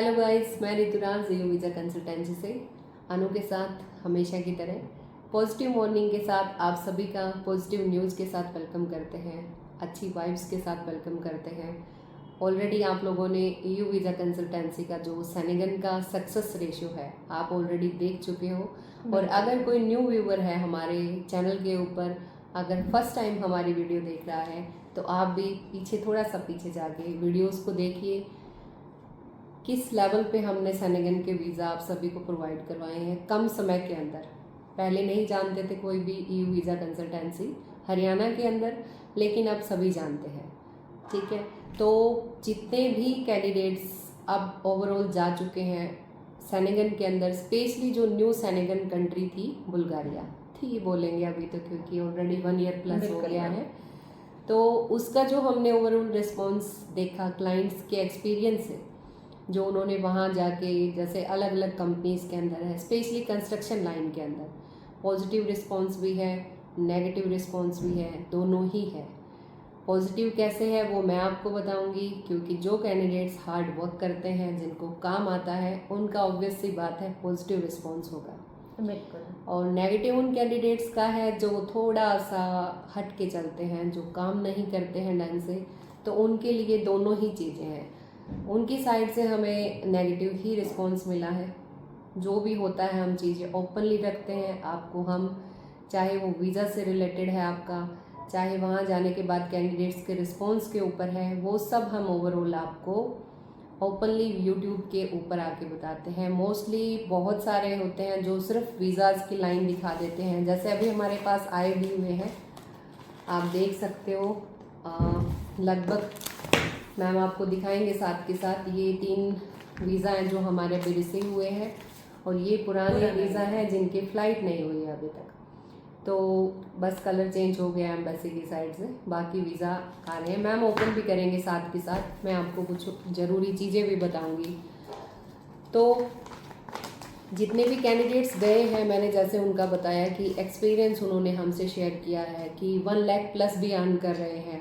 Hello guys, मैं Rituraj Jio visa consultancy से अनु के साथ हमेशा की तरह पॉजिटिव मॉर्निंग के साथ आप सभी का पॉजिटिव न्यूज़ के साथ वेलकम करते हैं, अच्छी वाइब्स के साथ वेलकम करते हैं। ऑलरेडी आप लोगों ने ईयू वीज़ा कंसल्टेंसी का जो सेनेगन का सक्सेस रेशियो है आप ऑलरेडी देख चुके हो। और अगर कोई न्यू व्यूवर है हमारे चैनल के ऊपर, अगर फर्स्ट टाइम हमारी वीडियो देख रहा है तो आप भी थोड़ा सा पीछे जाके वीडियोज़ को देखिए किस लेवल पे हमने सेनेगन के वीज़ा आप सभी को प्रोवाइड करवाए हैं कम समय के अंदर। पहले नहीं जानते थे कोई भी ईयू वीज़ा कंसल्टेंसी हरियाणा के अंदर, लेकिन अब सभी जानते हैं। ठीक है, तो जितने भी कैंडिडेट्स अब ओवरऑल जा चुके हैं सेनेगन के अंदर, स्पेशली जो न्यू सेनेगन कंट्री थी बुल्गारिया थी बोलेंगे अभी तो, क्योंकि ऑलरेडी 1 ईयर प्लस हो गया है। तो उसका जो हमने ओवरऑल रिस्पॉन्स देखा क्लाइंट्स के एक्सपीरियंस से, जो उन्होंने वहाँ जाके जैसे अलग अलग कंपनीज़ के अंदर है, स्पेशली कंस्ट्रक्शन लाइन के अंदर पॉजिटिव रिस्पॉन्स भी है, नेगेटिव रिस्पॉन्स भी है, दोनों ही है। पॉजिटिव कैसे है वो मैं आपको बताऊंगी, क्योंकि जो कैंडिडेट्स हार्ड वर्क करते हैं, जिनको काम आता है, उनका ऑब्वियस सी बात है पॉजिटिव रिस्पॉन्स होगा। बिल्कुल। और नेगेटिव उन कैंडिडेट्स का है जो थोड़ा सा हट के चलते हैं, जो काम नहीं करते हैं ढंग से, तो उनके लिए दोनों ही चीज़ें हैं। उनकी साइड से हमें नेगेटिव ही रिस्पॉन्स मिला है। जो भी होता है हम चीज़ें ओपनली रखते हैं आपको, हम चाहे वो वीज़ा से रिलेटेड है आपका, चाहे वहाँ जाने के बाद कैंडिडेट्स के रिस्पॉन्स के ऊपर है, वो सब हम ओवरऑल आपको ओपनली यूट्यूब के ऊपर आके बताते हैं। मोस्टली बहुत सारे होते हैं जो सिर्फ वीज़ाज़ की लाइन दिखा देते हैं, जैसे अभी हमारे पास आए भी हुए हैं, आप देख सकते हो। लगभग मैम आपको दिखाएंगे साथ के साथ, ये 3 वीज़ा हैं जो हमारे अभी रिसीव हुए हैं, और ये पुराने वीज़ा हैं जिनकी फ़्लाइट नहीं हुई है अभी तक। तो बस कलर चेंज हो गया एम्बेसी की साइड से, बाकी वीज़ा आ रहे हैं। मैम ओपन भी करेंगे साथ के साथ, मैं आपको कुछ ज़रूरी चीज़ें भी बताऊंगी। तो जितने भी कैंडिडेट्स गए हैं, मैंने जैसे उनका बताया कि एक्सपीरियंस उन्होंने हमसे शेयर किया है कि 1 लाख प्लस भी अर्न कर रहे हैं,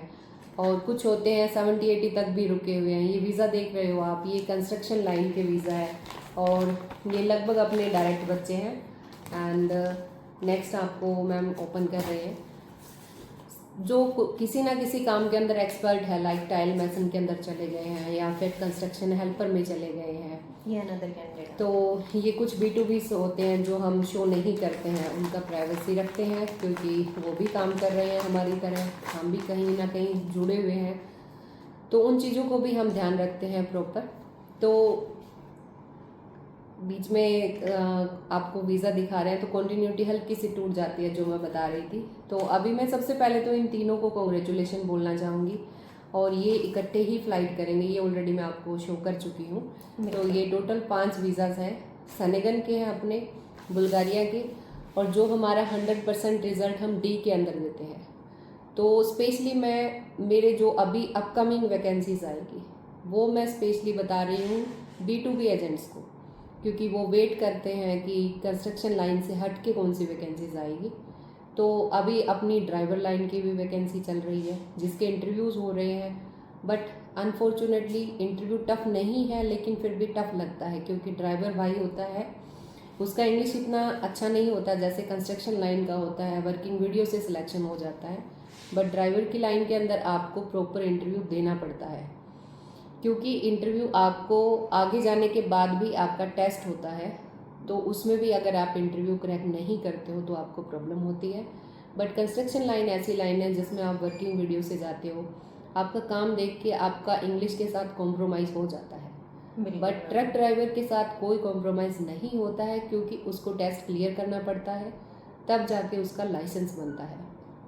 और कुछ होते हैं 70-80 तक भी रुके हुए हैं। ये वीज़ा देख रहे हो आप, ये कंस्ट्रक्शन लाइन के वीज़ा है, और ये लगभग अपने डायरेक्ट बच्चे हैं। एंड नेक्स्ट आपको मैम ओपन कर रहे हैं जो किसी ना किसी काम के अंदर एक्सपर्ट है, लाइक टाइल मैसन के अंदर चले गए हैं या फिर कंस्ट्रक्शन हेल्पर में चले गए हैं। ये अनदर कैंडिडेट। तो ये कुछ B2B होते हैं जो हम शो नहीं करते हैं, उनका प्राइवेसी रखते हैं, क्योंकि वो भी काम कर रहे हैं हमारी तरह, हम भी कहीं ना कहीं जुड़े हुए हैं, तो उन चीज़ों को भी हम ध्यान रखते हैं प्रॉपर। तो बीच में आपको वीज़ा दिखा रहे हैं तो कंटिन्यूटी हल्की सी टूट जाती है, जो मैं बता रही थी। तो अभी मैं सबसे पहले तो इन तीनों को कॉन्ग्रेचुलेशन बोलना चाहूँगी, और ये इकट्ठे ही फ्लाइट करेंगे, ये ऑलरेडी मैं आपको शो कर चुकी हूँ। तो ये टोटल 5 वीज़ाज़ हैं, सेनेगन के हैं, अपने बुल्गारिया के, और जो हमारा 100% रिज़ल्ट हम D के अंदर देते हैं। तो स्पेशली मैं मेरे जो अभी अपकमिंग वैकेंसीज आएगी वो मैं स्पेशली बता रही हूँ B2B एजेंट्स को, क्योंकि वो वेट करते हैं कि कंस्ट्रक्शन लाइन से हट के कौन सी वैकेंसीज आएगी। तो अभी अपनी ड्राइवर लाइन की भी वैकेंसी चल रही है, जिसके इंटरव्यूज़ हो रहे हैं, बट अनफॉर्चुनेटली इंटरव्यू टफ़ नहीं है, लेकिन फिर भी टफ़ लगता है, क्योंकि ड्राइवर भाई होता है, उसका इंग्लिश इतना अच्छा नहीं होता जैसे कंस्ट्रक्शन लाइन का होता है, वर्किंग वीडियो से सिलेक्शन हो जाता है। बट ड्राइवर की लाइन के अंदर आपको प्रॉपर इंटरव्यू देना पड़ता है, क्योंकि इंटरव्यू आपको आगे जाने के बाद भी आपका टेस्ट होता है, तो उसमें भी अगर आप इंटरव्यू क्रैक नहीं करते हो तो आपको प्रॉब्लम होती है। बट कंस्ट्रक्शन लाइन ऐसी लाइन है जिसमें आप वर्किंग वीडियो से जाते हो, आपका काम देख के आपका इंग्लिश के साथ कॉम्प्रोमाइज़ हो जाता है। बट ट्रक ड्राइवर के साथ कोई कॉम्प्रोमाइज़ नहीं होता है, क्योंकि उसको टेस्ट क्लियर करना पड़ता है, तब जाके उसका लाइसेंस बनता है।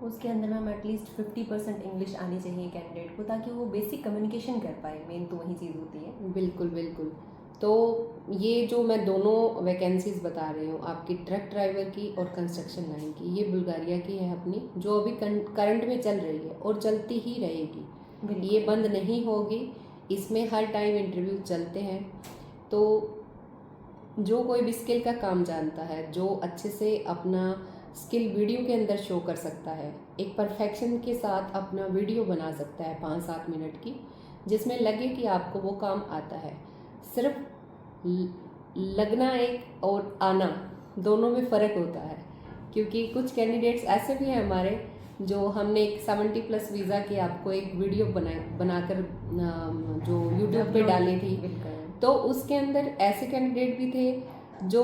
उसके अंदर मैम एटलीस्ट 50% इंग्लिश आनी चाहिए कैंडिडेट को, ताकि वो बेसिक कम्युनिकेशन कर पाए, मेन तो वही चीज़ होती है। बिल्कुल बिल्कुल। तो ये जो मैं दोनों वैकेंसीज बता रही हूँ आपकी, ट्रक ड्राइवर की और कंस्ट्रक्शन लाइन की, ये बुल्गारिया की है अपनी, जो अभी करंट में चल रही है और चलती ही रहेगी, ये बंद नहीं होगी। इसमें हर टाइम इंटरव्यू चलते हैं। तो जो कोई भी स्किल का काम जानता है, जो अच्छे से अपना स्किल वीडियो के अंदर शो कर सकता है, एक परफेक्शन के साथ अपना वीडियो बना सकता है 5-7 मिनट की, जिसमें लगे कि आपको वो काम आता है। सिर्फ लगना एक और आना दोनों में फ़र्क होता है, क्योंकि कुछ कैंडिडेट्स ऐसे भी हैं हमारे जो हमने एक 70+ वीज़ा की आपको एक वीडियो बनाकर जो यूट्यूब पे डाली थी, तो उसके अंदर ऐसे कैंडिडेट भी थे जो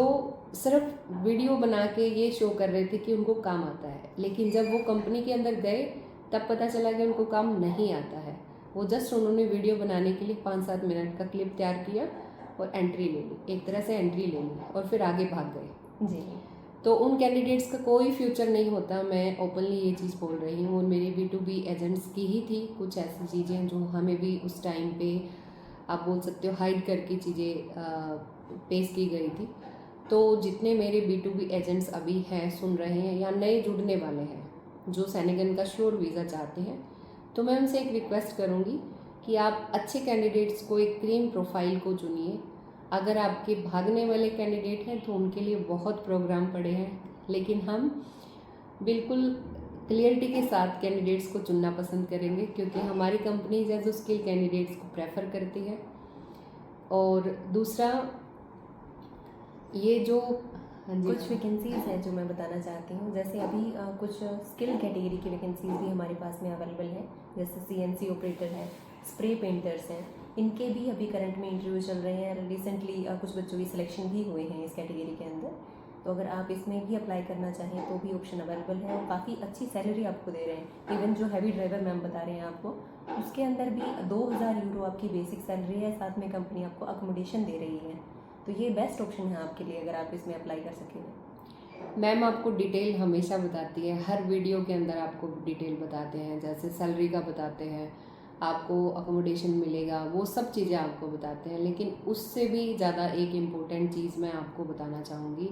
सिर्फ वीडियो बना के ये शो कर रहे थे कि उनको काम आता है, लेकिन जब वो कंपनी के अंदर गए तब पता चला कि उनको काम नहीं आता है। वो जस्ट उन्होंने वीडियो बनाने के लिए 5-7 मिनट का क्लिप तैयार किया और एंट्री ले ली, एक तरह से एंट्री ले ली और फिर आगे भाग गए जी। तो उन कैंडिडेट्स का कोई फ्यूचर नहीं होता। मैं ओपनली ये चीज़ बोल रही हूँ, और मेरे B2B एजेंट्स की ही थी कुछ ऐसी चीज़ें जो हमें भी उस टाइम पे आप बोल सकते हो हाइड करके चीज़ें पेश की गई थी। तो जितने मेरे B2B एजेंट्स अभी हैं, सुन रहे हैं या नए जुड़ने वाले हैं जो सेनेगन का श्योर वीज़ा चाहते हैं, तो मैं उनसे एक रिक्वेस्ट करूँगी कि आप अच्छे कैंडिडेट्स को, एक क्रीम प्रोफाइल को चुनिए। अगर आपके भागने वाले कैंडिडेट हैं तो उनके लिए बहुत प्रोग्राम पड़े हैं, लेकिन हम बिल्कुल क्लियरिटी के साथ कैंडिडेट्स को चुनना पसंद करेंगे, क्योंकि हमारी कंपनी जो स्किल कैंडिडेट्स को प्रेफर करती है। और दूसरा ये जो कुछ वैकेंसीज़ हैं जो मैं बताना चाहती हूँ, जैसे अभी कुछ स्किल कैटेगरी की वैकेंसीज़ भी हमारे पास में अवेलेबल है, जैसे CNC ऑपरेटर है, स्प्रे पेंटर्स हैं, इनके भी अभी करंट में इंटरव्यू चल रहे हैं। रिसेंटली कुछ बच्चों की सिलेक्शन भी हुए हैं इस कैटेगरी के अंदर, तो अगर आप इसमें भी अप्लाई करना चाहें तो भी ऑप्शन अवेलेबल है और काफ़ी अच्छी सैलरी आपको दे रहे हैं। इवन जो हैवी ड्राइवर मैम बता रहे हैं आपको, उसके अंदर भी 2000 यूरो आपकी बेसिक सैलरी है, साथ में कंपनी आपको अकोमोडेशन दे रही है। तो ये बेस्ट ऑप्शन है आपके लिए अगर आप इसमें अप्लाई कर सकें। मैम आपको डिटेल हमेशा बताती है, हर वीडियो के अंदर आपको डिटेल बताते हैं, जैसे सैलरी का बताते हैं, आपको अकोमोडेशन मिलेगा, वो सब चीज़ें आपको बताते हैं। लेकिन उससे भी ज़्यादा एक इम्पोर्टेंट चीज़ मैं आपको बताना चाहूँगी।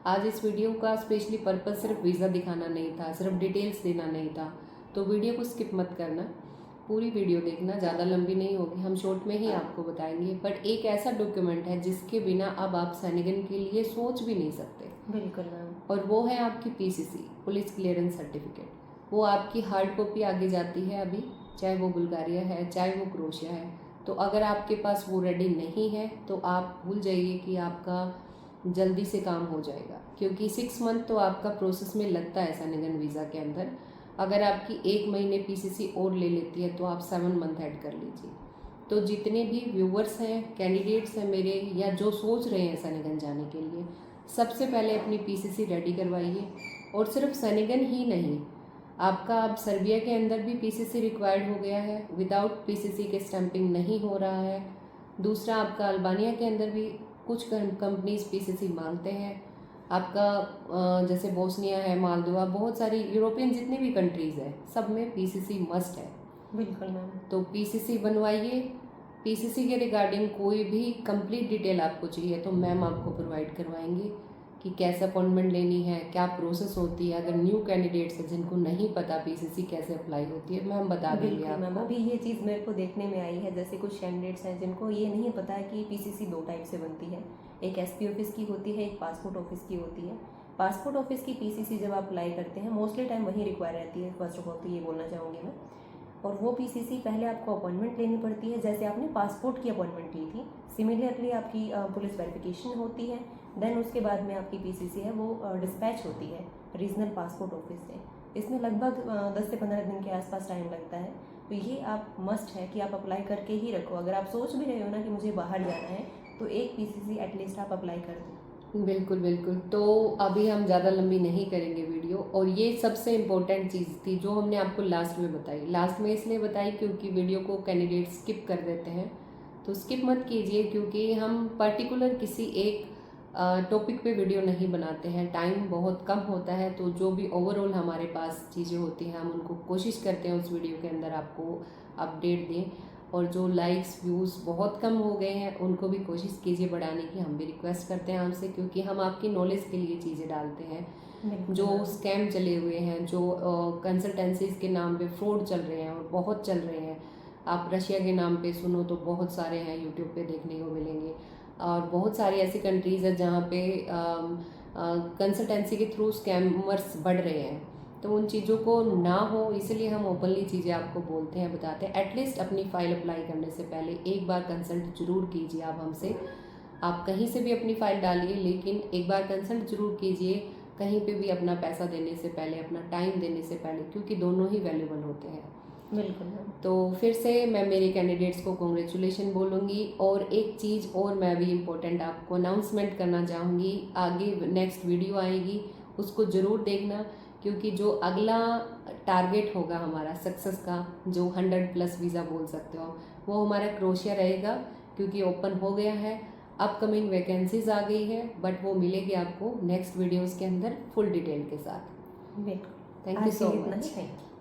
आज इस वीडियो का स्पेशली पर्पस सिर्फ वीज़ा दिखाना नहीं था, सिर्फ डिटेल्स देना नहीं था, तो वीडियो को स्किप मत करना, पूरी वीडियो देखना, ज़्यादा लंबी नहीं होगी, हम शॉर्ट में ही आपको बताएंगे। बट एक ऐसा डॉक्यूमेंट है जिसके बिना अब आप सेनेगन के लिए सोच भी नहीं सकते। बिल्कुल मैम। और वो है आपकी PCC, पुलिस क्लियरेंस सर्टिफिकेट। वो आपकी हार्ड कॉपी आगे जाती है अभी, चाहे वो बुल्गारिया है, चाहे वो क्रोशिया है। तो अगर आपके पास वो रेडी नहीं है तो आप भूल जाइए कि आपका जल्दी से काम हो जाएगा, क्योंकि 6 मंथ तो आपका प्रोसेस में लगता है सेनेगन वीज़ा के अंदर। अगर आपकी 1 महीने PCC और ले लेती है तो आप 7 मंथ ऐड कर लीजिए। तो जितने भी व्यूवर्स हैं, कैंडिडेट्स हैं मेरे, या जो सोच रहे हैं सेनेगन जाने के लिए, सबसे पहले अपनी PCC रेडी करवाइए। और सिर्फ सेनेगन ही नहीं, आपका अब सर्बिया के अंदर भी PCC रिक्वायर्ड हो गया है, विदाउट PCC के स्टैंपिंग नहीं हो रहा है। दूसरा, आपका अल्बानिया के अंदर भी कुछ कंपनीज PCC मांगते हैं। आपका जैसे बोस्निया है, मालदोवा, बहुत सारी यूरोपियन जितनी भी कंट्रीज़ है, सब में PCC मस्ट है। बिल्कुल मैम। तो PCC बनवाइए। PCC के रिगार्डिंग कोई भी कंप्लीट डिटेल आपको चाहिए तो मैम आपको प्रोवाइड करवाएंगे कि कैसे अपॉइंटमेंट लेनी है, क्या प्रोसेस होती है। अगर न्यू कैंडिडेट्स हैं जिनको नहीं पता PCC कैसे अप्लाई होती है, मैम बता देंगे बिल्कुल मैम। आपको। अभी ये चीज़ मेरे को देखने में आई है, जैसे कुछ कैंडिडेट्स हैं जिनको ये नहीं पता है कि PCC 2 टाइप से बनती है, एक SP ऑफिस की होती है, एक पासपोर्ट ऑफिस की होती है। पासपोर्ट ऑफिस की PCC जब आप अप्लाई करते हैं, मोस्टली टाइम वही रिक्वायर रहती है, फर्स्ट ऑफ ऑल तो ये बोलना चाहूँगी मैं। और वो PCC पहले आपको अपॉइंटमेंट लेनी पड़ती है, जैसे आपने पासपोर्ट की अपॉइंटमेंट ली थी, सिमिलरली आपकी पुलिस वेरिफिकेशन होती है। देन उसके बाद में आपकी PCC है वो डिस्पैच होती है रीजनल पासपोर्ट ऑफिस से। इसमें लगभग 10 से 15 दिन के आसपास टाइम लगता है। तो ये आप मस्ट है कि आप अप्लाई करके ही रखो। अगर आप सोच भी रहे हो ना कि मुझे बाहर जाना है, तो एक PCC एटलीस्ट आप अप्लाई कर दो। बिल्कुल बिल्कुल। तो अभी हम ज़्यादा लंबी नहीं करेंगे वीडियो, और ये सबसे इम्पोर्टेंट चीज़ थी जो हमने आपको लास्ट में बताई। लास्ट में इसलिए बताई क्योंकि वीडियो को कैंडिडेट स्किप कर देते हैं, तो स्किप मत कीजिए, क्योंकि हम पर्टिकुलर किसी एक टॉपिक पे वीडियो नहीं बनाते हैं, टाइम बहुत कम होता है। तो जो भी ओवरऑल हमारे पास चीज़ें होती हैं, हम उनको कोशिश करते हैं उस वीडियो के अंदर आपको अपडेट दें। और जो लाइक्स व्यूज़ बहुत कम हो गए हैं, उनको भी कोशिश कीजिए बढ़ाने की, हम भी रिक्वेस्ट करते हैं आपसे, क्योंकि हम आपकी नॉलेज के लिए चीज़ें डालते हैं। जो स्कैम चले हुए हैं, जो कंसल्टेंसीज के नाम पे फ्रॉड चल रहे हैं और बहुत चल रहे हैं, आप रशिया के नाम पे सुनो तो बहुत सारे हैं, यूट्यूब पे देखने को मिलेंगे। और बहुत सारी ऐसी कंट्रीज़ है जहाँ पे कंसल्टेंसी के थ्रू स्कैमर्स बढ़ रहे हैं। तो उन चीज़ों को ना हो, इसलिए हम ओपनली चीज़ें आपको बोलते हैं, बताते हैं। एटलीस्ट अपनी फ़ाइल अप्लाई करने से पहले एक बार कंसल्ट जरूर कीजिए आप हमसे। आप कहीं से भी अपनी फ़ाइल डालिए, लेकिन एक बार कंसल्ट ज़रूर कीजिए कहीं पे भी अपना पैसा देने से पहले, अपना टाइम देने से पहले, क्योंकि दोनों ही वैल्यूबल होते हैं। बिल्कुल मैम। तो फिर से मैं मेरे कैंडिडेट्स को कॉन्ग्रेचुलेशन बोलूँगी। और एक चीज़ और मैं भी इम्पोर्टेंट आपको अनाउंसमेंट करना चाहूँगी, आगे नेक्स्ट वीडियो आएगी उसको ज़रूर देखना, क्योंकि जो अगला टारगेट होगा हमारा सक्सेस का, जो 100+ वीज़ा बोल सकते हो, वो हमारा क्रोएशिया रहेगा, क्योंकि ओपन हो गया है, अपकमिंग वैकेंसीज आ गई है, बट वो मिलेगी आपको नेक्स्ट वीडियोज़ के अंदर फुल डिटेल के साथ। बिल्कुल। थैंक यू सो आज के लिए इतना मच। He, thank you.